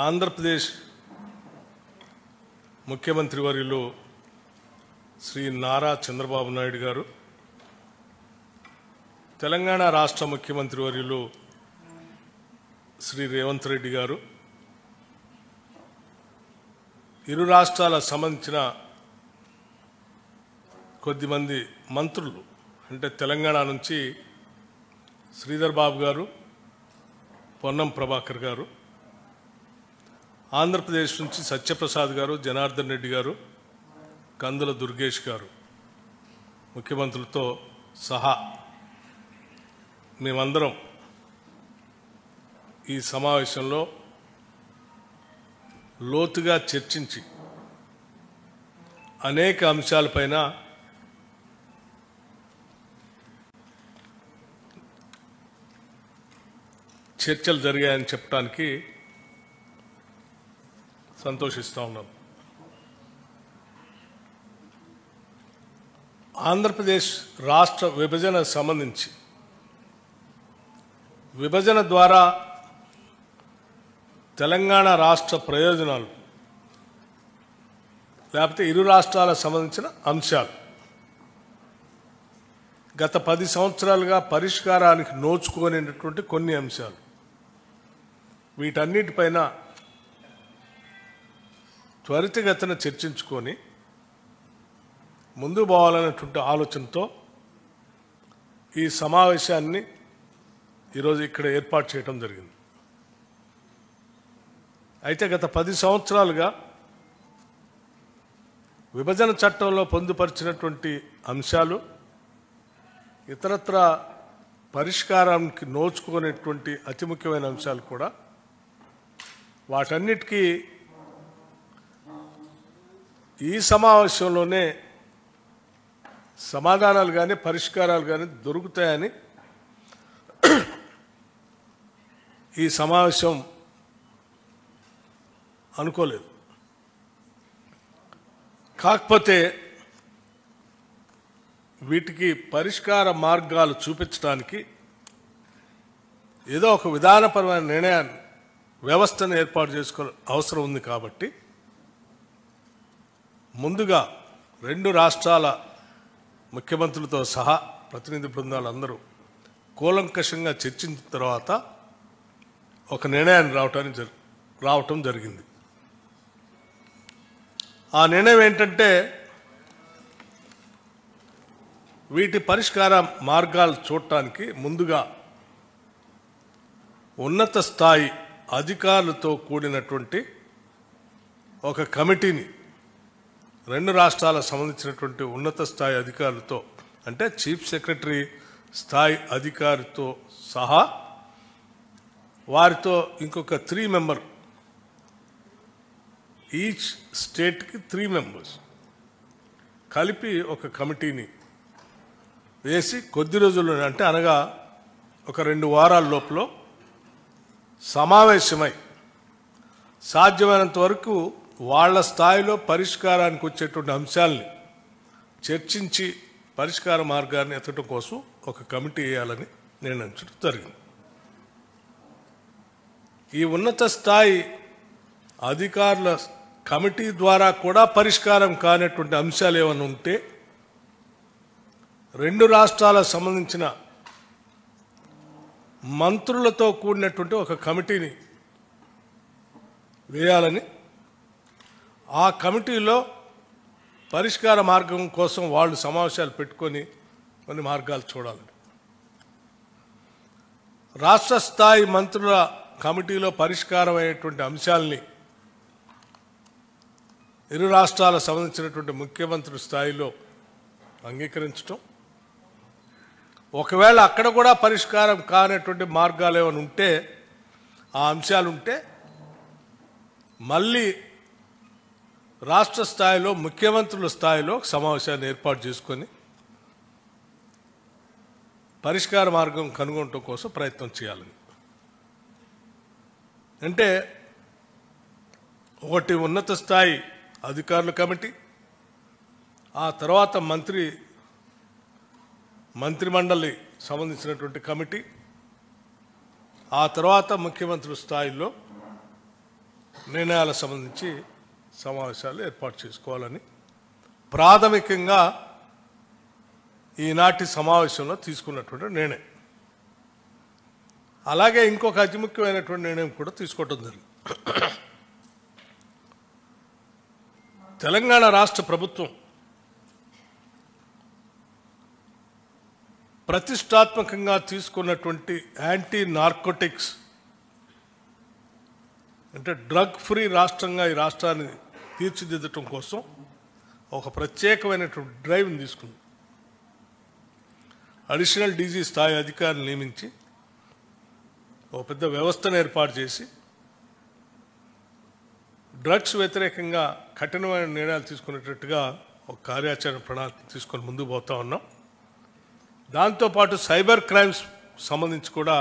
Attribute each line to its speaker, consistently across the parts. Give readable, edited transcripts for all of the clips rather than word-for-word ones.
Speaker 1: ఆంధ్రప్రదేశ్ ముఖ్యమంత్రి వర్యులు శ్రీ నారా చంద్రబాబు నాయుడు గారు, తెలంగాణ రాష్ట్ర ముఖ్యమంత్రి వర్యులు శ్రీ రేవంత్ రెడ్డి గారు, ఇరు రాష్ట్రాలకు సంబంధించిన కొద్దిమంది మంత్రులు, అంటే తెలంగాణ నుంచి శ్రీధర్ బాబు గారు, పొన్నం ప్రభాకర్ గారు, ఆంధ్రప్రదేశ్ నుంచి సత్యప్రసాద్ గారు, జనార్దన్ రెడ్డి గారు, కందుల దుర్గేష్ గారు ముఖ్యమంత్రులతో సహా మేమందరం ఈ సమావేశంలో లోతుగా చర్చించి అనేక అంశాలపైన చర్చలు జరిగాయని చెప్పడానికి సంతోషిస్తూ ఉన్నాం. ఆంధ్రప్రదేశ్ రాష్ట్ర విభజన సంబంధించి విభజన ద్వారా తెలంగాణ రాష్ట్ర ప్రయోజనాలు లేకపోతే ఇరు రాష్ట్రాలకు సంబంధించిన అంశాలు గత 10 సంవత్సరాలుగా పరిష్కారానికి నోచుకోనేటటువంటి కొన్ని అంశాలు, వీటన్నిటిపైన త్వరితగతిన చర్చించుకొని ముందు పోవాలనేటువంటి ఆలోచనతో ఈ సమావేశాన్ని ఈరోజు ఇక్కడ ఏర్పాటు చేయడం జరిగింది. అయితే గత 10 సంవత్సరాలుగా విభజన చట్టంలో పొందుపరిచినటువంటి అంశాలు ఇతరత్ర పరిష్కారానికి నోచుకునేటువంటి అతి ముఖ్యమైన అంశాలు కూడా వాటన్నిటికీ ఈ సమావేశంలోనే సమాధానాలు కానీ పరిష్కారాలు కానీ దొరుకుతాయని ఈ సమావేశం అనుకోలేదు. కాకపోతే వీటికి పరిష్కార మార్గాలు చూపించడానికి ఏదో ఒక విధానపరమైన నిర్ణయాన్ని వ్యవస్థను ఏర్పాటు చేసుకోవాల్సిన అవసరం ఉంది. కాబట్టి ముందుగా 2 రాష్ట్రాల ముఖ్యమంత్రులతో సహా ప్రతినిధి బృందాలు అందరూ కూలంకషంగా చర్చించిన తర్వాత ఒక నిర్ణయాన్ని రావటం జరిగింది. ఆ నిర్ణయం ఏంటంటే, వీటి పరిష్కార మార్గాలు చూడటానికి ముందుగా ఉన్నత స్థాయి అధికారులతో కూడినటువంటి ఒక కమిటీని 2 రాష్ట్రాలకు సంబంధించినటువంటి ఉన్నత స్థాయి అధికారులతో, అంటే చీఫ్ సెక్రటరీ స్థాయి అధికారితో సహా వారితో ఇంకొక 3 మెంబర్, ఈచ్ స్టేట్కి 3 మెంబర్స్ కలిపి ఒక కమిటీని వేసి కొద్ది రోజుల్లో, అంటే అనగా ఒక 2 వారాల లోపల సమావేశమై సాధ్యమైనంత వరకు వాళ్ళ స్థాయిలో పరిష్కారానికి వచ్చేటువంటి అంశాలని చర్చించి పరిష్కార మార్గాన్ని ఎత్తడం కోసం ఒక కమిటీ వేయాలని నిర్ణయించడం జరిగింది. ఈ ఉన్నత స్థాయి అధికారుల కమిటీ ద్వారా కూడా పరిష్కారం కానటువంటి అంశాలు ఏమైనా ఉంటే 2 రాష్ట్రాలకు సంబంధించిన మంత్రులతో కూడినటువంటి ఒక కమిటీని వేయాలని, ఆ కమిటీలో పరిష్కార మార్గం కోసం వాళ్ళు సమావేశాలు పెట్టుకొని కొన్ని మార్గాలు చూడాలని, రాష్ట్ర స్థాయి మంత్రుల కమిటీలో పరిష్కారం అయ్యేటువంటి అంశాలని ఇరు రాష్ట్రాలకు సంబంధించినటువంటి ముఖ్యమంత్రి స్థాయిలో అంగీకరించడం, ఒకవేళ అక్కడ కూడా పరిష్కారం కానటువంటి మార్గాలు ఏమైనా ఉంటే, ఆ అంశాలు ఉంటే మళ్ళీ రాష్ట్ర స్థాయిలో ముఖ్యమంత్రుల స్థాయిలో సమావేశాన్ని ఏర్పాటు చేసుకొని పరిష్కార మార్గం కనుగొనడం కోసం ప్రయత్నం చేయాలని. అంటే ఒకటి ఉన్నత స్థాయి అధికారుల కమిటీ, ఆ తర్వాత మంత్రిమండలి సంబంధించినటువంటి కమిటీ, ఆ తర్వాత ముఖ్యమంత్రి స్థాయిలో నిర్ణయాలకు సంబంధించి సమావేశాలు ఏర్పాటు చేసుకోవాలని ప్రాథమికంగా ఈనాటి సమావేశంలో తీసుకున్నటువంటి నిర్ణయం. అలాగే ఇంకొక అతి ముఖ్యమైనటువంటి నిర్ణయం కూడా తీసుకోవడం జరిగింది. తెలంగాణ రాష్ట్ర ప్రభుత్వం ప్రతిష్టాత్మకంగా తీసుకున్నటువంటి యాంటీ నార్కోటిక్స్ అంటే డ్రగ్ ఫ్రీ రాష్ట్రంగా ఈ రాష్ట్రాన్ని తీర్చిదిద్దటం కోసం ఒక ప్రత్యేకమైనటువంటి డ్రైవ్ని తీసుకుంది. అడిషనల్ డీజీ స్థాయి అధికారిని నియమించి ఒక పెద్ద వ్యవస్థను ఏర్పాటు చేసి డ్రగ్స్ వ్యతిరేకంగా కఠినమైన నిర్ణయాలు తీసుకునేటట్టుగా ఒక కార్యాచరణ ప్రణాళిక తీసుకొని ముందుకు పోతా ఉన్నాం. దాంతోపాటు సైబర్ క్రైమ్స్ సంబంధించి కూడా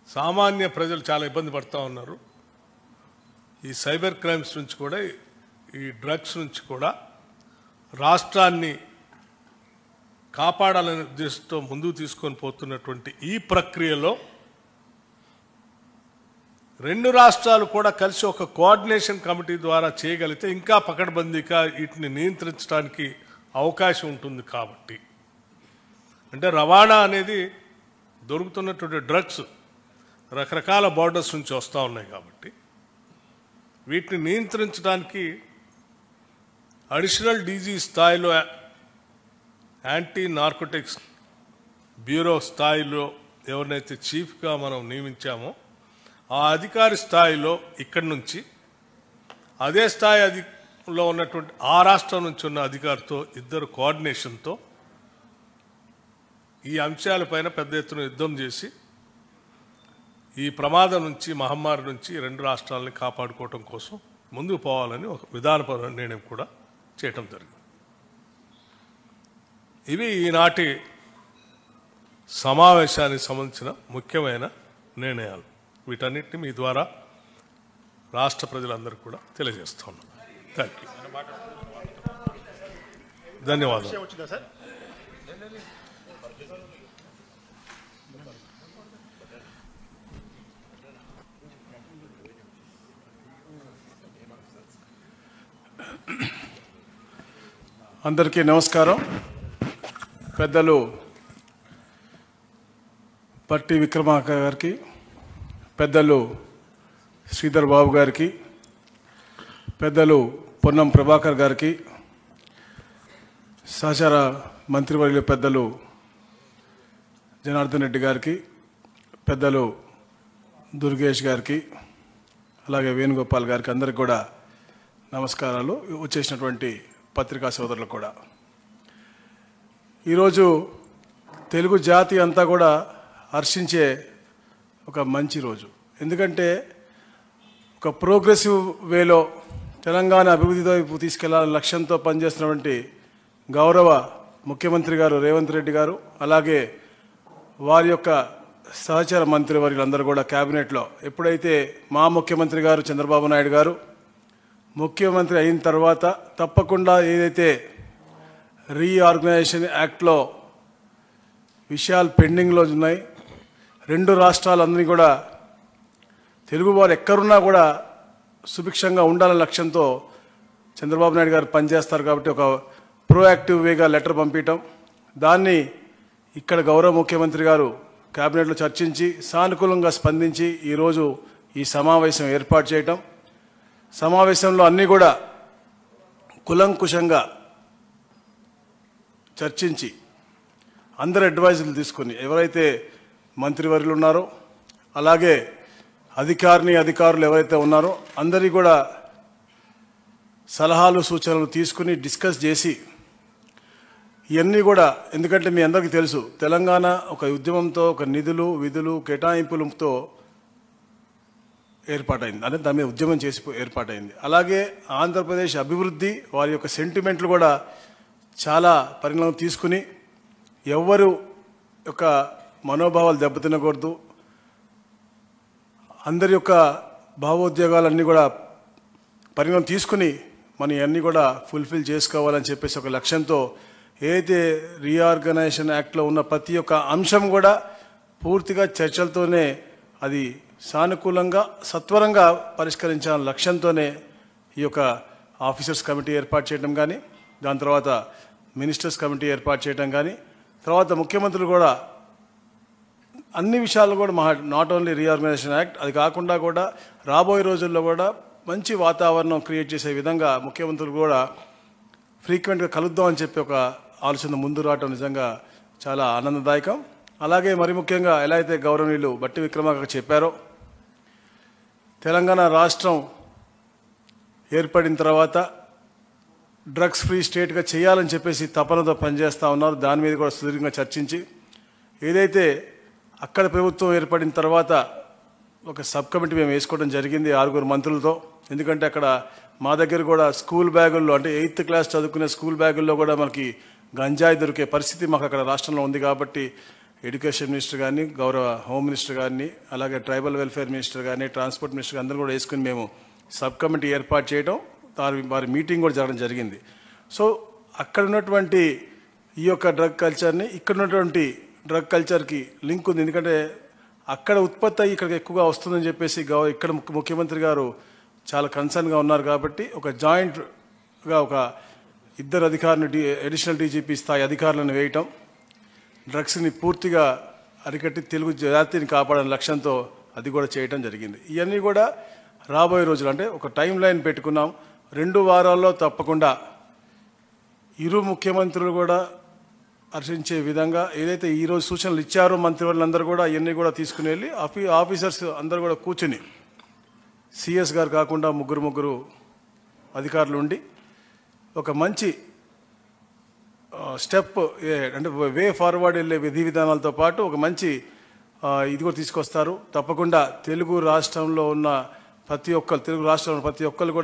Speaker 1: సామాన్య ప్రజలు చాలా ఇబ్బంది పడుతూ ఉన్నారు. ఈ సైబర్ క్రైమ్స్ నుంచి కూడా ఈ డ్రగ్స్ నుంచి కూడా రాష్ట్రాన్ని కాపాడాలనే ఉద్దేశంతో ముందుకు తీసుకొని పోతున్నటువంటి ఈ ప్రక్రియలో రెండు రాష్ట్రాలు కూడా కలిసి ఒక కోఆర్డినేషన్ కమిటీ ద్వారా చేయగలిగితే ఇంకా పకడ్బందీగా వీటిని నియంత్రించడానికి అవకాశం ఉంటుంది. కాబట్టి అంటే రవాణా అనేది దొరుకుతున్నటువంటి డ్రగ్స్ రకరకాల బార్డర్స్ నుంచి వస్తూ ఉన్నాయి కాబట్టి వీటిని నియంత్రించడానికి అడిషనల్ డీజీ స్థాయిలో యాంటీ నార్కోటిక్స్ బ్యూరో స్థాయిలో ఎవరినైతే చీఫ్గా మనం నియమించామో ఆ అధికారి స్థాయిలో ఇక్కడి నుంచి అదే స్థాయిలో ఉన్నటువంటి ఆ రాష్ట్రం నుంచి ఉన్న అధికారితో ఇద్దరు కోఆర్డినేషన్తో ఈ అంశాలపైన పెద్ద ఎత్తున యుద్ధం చేసి ఈ ప్రమాదం నుంచి మహమ్మారి నుంచి రెండు రాష్ట్రాలని కాపాడుకోవటం కోసం ముందుకు పోవాలని ఒక విధానపరమైన నిర్ణయం కూడా చేయటం జరిగింది. ఇవి ఈనాటి సమావేశానికి సంబంధించిన ముఖ్యమైన నిర్ణయాలు. వీటన్నిటిని మీ ద్వారా రాష్ట్ర ప్రజలందరికీ కూడా తెలియజేస్తున్నాను. Thank you. ధన్యవాదాలు.
Speaker 2: అందరికీ నమస్కారం. పెద్దలు పట్టి విక్రమార్క గారికి, పెద్దలు శ్రీధర్ బాబు గారికి, పెద్దలు పొన్నం ప్రభాకర్ గారికి, సహచార మంత్రివర్యులు పెద్దలు జనార్దన్ రెడ్డి గారికి, పెద్దలు దుర్గేష్ గారికి, అలాగే వేణుగోపాల్ గారికి అందరికి కూడా నమస్కారాలు. వచ్చేసినటువంటి పత్రికా సోదరులు కూడా. ఈరోజు తెలుగు జాతి అంతా కూడా హర్షించే ఒక మంచి రోజు. ఎందుకంటే ఒక ప్రోగ్రెసివ్ వేలో తెలంగాణ అభివృద్ధి వైపు తీసుకెళ్లాలని లక్ష్యంతో పనిచేస్తున్నటువంటి గౌరవ ముఖ్యమంత్రి గారు రేవంత్ రెడ్డి గారు, అలాగే వారి యొక్క సహచర మంత్రివర్యులందరూ కూడా క్యాబినెట్లో ఎప్పుడైతే మా ముఖ్యమంత్రి గారు చంద్రబాబు నాయుడు గారు ముఖ్యమంత్రి అయిన తర్వాత తప్పకుండా ఏదైతే రీఆర్గనైజేషన్ యాక్ట్లో విషయాలు పెండింగ్లో ఉన్నాయి, రెండు రాష్ట్రాలందరినీ కూడా తెలుగువారు ఎక్కడున్నా కూడా సుభిక్షంగా ఉండాలనే లక్ష్యంతో చంద్రబాబు నాయుడు గారు పనిచేస్తారు. కాబట్టి ఒక ప్రోయాక్టివ్ వేగా లెటర్ పంపించడం, దాన్ని ఇక్కడ గౌరవ ముఖ్యమంత్రి గారు క్యాబినెట్లో చర్చించి సానుకూలంగా స్పందించి ఈరోజు ఈ సమావేశం ఏర్పాటు చేయటం, సమావేశంలో అన్నీ కూడా కులంకుశంగా చర్చించి అందరు అడ్వైజులు తీసుకుని ఎవరైతే మంత్రివర్యులు ఉన్నారో అలాగే అధికారులు ఎవరైతే ఉన్నారో అందరి కూడా సలహాలు సూచనలు తీసుకుని డిస్కస్ చేసి ఇవన్నీ కూడా, ఎందుకంటే మీ అందరికీ తెలుసు తెలంగాణ ఒక ఉద్యమంతో ఒక నిధులు విధులు కేటాయింపులతో ఏర్పాటైంది, అంటే దాని మీద ఉద్యమం చేసి ఏర్పాటైంది. అలాగే ఆంధ్రప్రదేశ్ అభివృద్ధి వారి యొక్క సెంటిమెంట్లు కూడా చాలా పరిణామం తీసుకుని ఎవరు యొక్క మనోభావాలు దెబ్బతినకూడదు, అందరి యొక్క భావోద్వేగాలన్నీ కూడా పరిణామం తీసుకుని మనం ఇవన్నీ కూడా ఫుల్ఫిల్ చేసుకోవాలని చెప్పేసి ఒక లక్ష్యంతో ఏదైతే రీఆర్గనైజేషన్ యాక్ట్లో ఉన్న ప్రతి ఒక్క అంశం కూడా పూర్తిగా చర్చలతోనే అది సానుకూలంగా సత్వరంగా పరిష్కరించాలనే లక్ష్యంతోనే ఈ యొక్క ఆఫీసర్స్ కమిటీ ఏర్పాటు చేయడం కానీ, దాని తర్వాత మినిస్టర్స్ కమిటీ ఏర్పాటు చేయడం కానీ, తర్వాత ముఖ్యమంత్రులు కూడా అన్ని విషయాలు కూడా నాట్ ఓన్లీ రీఆర్గనైజేషన్ యాక్ట్, అది కాకుండా కూడా రాబోయే రోజుల్లో కూడా మంచి వాతావరణం క్రియేట్ చేసే విధంగా ముఖ్యమంత్రులు కూడా ఫ్రీక్వెంట్గా కలుద్దామని చెప్పి ఒక ఆలోచన ముందు రావటం నిజంగా చాలా ఆనందదాయకం. అలాగే మరి ముఖ్యంగా ఎలా అయితే గౌరవనీయులు బట్టి విక్రమార్క చెప్పారో, తెలంగాణ రాష్ట్రం ఏర్పడిన తర్వాత డ్రగ్స్ ఫ్రీ స్టేట్గా చేయాలని చెప్పేసి తపనతో పనిచేస్తూ ఉన్నారు. దాని మీద కూడా సుదీర్ఘంగా చర్చించి, ఏదైతే అక్కడ ప్రభుత్వం ఏర్పడిన తర్వాత ఒక సబ్ కమిటీ మేము వేసుకోవడం జరిగింది 6 మంత్రులతో. ఎందుకంటే అక్కడ మా దగ్గర కూడా స్కూల్ బ్యాగుల్లో, అంటే 8th క్లాస్ చదువుకునే స్కూల్ బ్యాగుల్లో కూడా మనకి గంజాయి దొరికే పరిస్థితి మాకు అక్కడ రాష్ట్రంలో ఉంది. కాబట్టి ఎడ్యుకేషన్ మినిస్టర్ కానీ, గౌరవ హోమ్ మినిస్టర్ కానీ, అలాగే ట్రైబల్ వెల్ఫేర్ మినిస్టర్ కానీ, ట్రాన్స్పోర్ట్ మినిస్టర్ అందరూ కూడా వేసుకుని మేము సబ్ కమిటీ ఏర్పాటు చేయడం, వారి మీటింగ్ కూడా జరగడం జరిగింది. సో అక్కడ ఉన్నటువంటి ఈ యొక్క డ్రగ్ కల్చర్ని ఇక్కడ ఉన్నటువంటి డ్రగ్ కల్చర్కి లింక్ ఉంది. ఎందుకంటే అక్కడ ఉత్పత్తి అయ్యి ఇక్కడికి ఎక్కువగా వస్తుందని చెప్పేసి ఇక్కడ ముఖ్యమంత్రి గారు చాలా కన్సర్న్గా ఉన్నారు. కాబట్టి ఒక జాయింట్గా ఒక 2 అధికారులను అడిషనల్ డీజీపీ స్థాయి అధికారులను వేయటం, డ్రగ్స్ని పూర్తిగా అరికట్టి తెలుగు జాతిని కాపాడని లక్ష్యంతో అది కూడా చేయటం జరిగింది. ఇవన్నీ కూడా రాబోయే రోజులు, అంటే ఒక టైం లైన్ పెట్టుకున్నాం. 2 వారాల్లో తప్పకుండా ఇరు ముఖ్యమంత్రులు కూడా హర్షించే విధంగా ఏదైతే ఈరోజు సూచనలు ఇచ్చారో మంత్రివర్యులందరూ కూడా అవన్నీ కూడా తీసుకుని వెళ్ళి ఆఫీసర్స్ అందరూ కూడా కూర్చుని, సిఎస్ గారు కాకుండా ముగ్గురు అధికారులు ఉండి ఒక మంచి స్టెప్, అంటే వే ఫార్వర్డ్ వెళ్ళే విధి విధానాలతో పాటు ఒక మంచి ఇది కూడా తీసుకొస్తారు. తప్పకుండా తెలుగు రాష్ట్రంలో ఉన్న ప్రతి ఒక్కరు కూడా